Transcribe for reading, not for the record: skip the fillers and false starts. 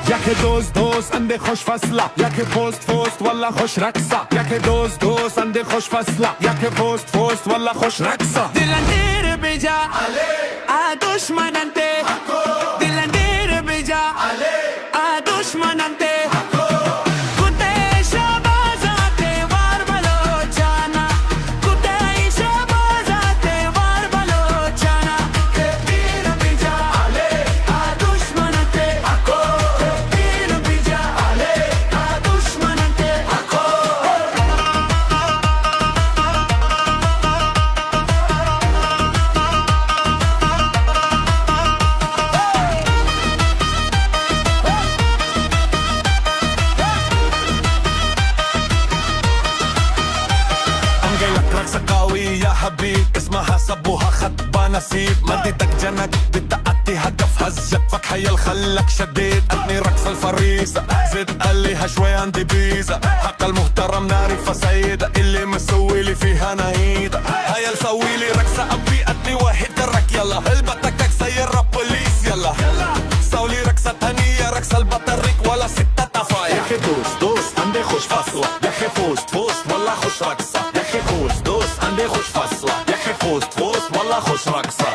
یکی دوست انده خوش فصله، یکی پست والله خوش رقصه، یکی دوست انده خوش فصله، یکی پست والله خوش رقصه. دلندیر بجا دشمنانته، دلندیر بجا دشمنانته. يا حبيب اسمها صبوها خطبة نسيب، مديتك جنك بتأتي هدف هزت فك حيل خلك شديد. أتني رقص الفريسة زد قليها شوي عندي بيزة، حق المحترم ناري فسيدة اللي مسوي لي فيها نهيدة. هيا سوي لي رقصة أبي أتني واحد درك يلا هلبتك سير بوليس يلا سوي رقصة تانية رقص البطريق ولا ستة طفايا. يا أخي دوست عندي خوش فصلة، يا أخي فوست والله خوش رقصة، يا أخي دوست عندي خوش فصلة، يا أخي فوست والله خوش رقصة.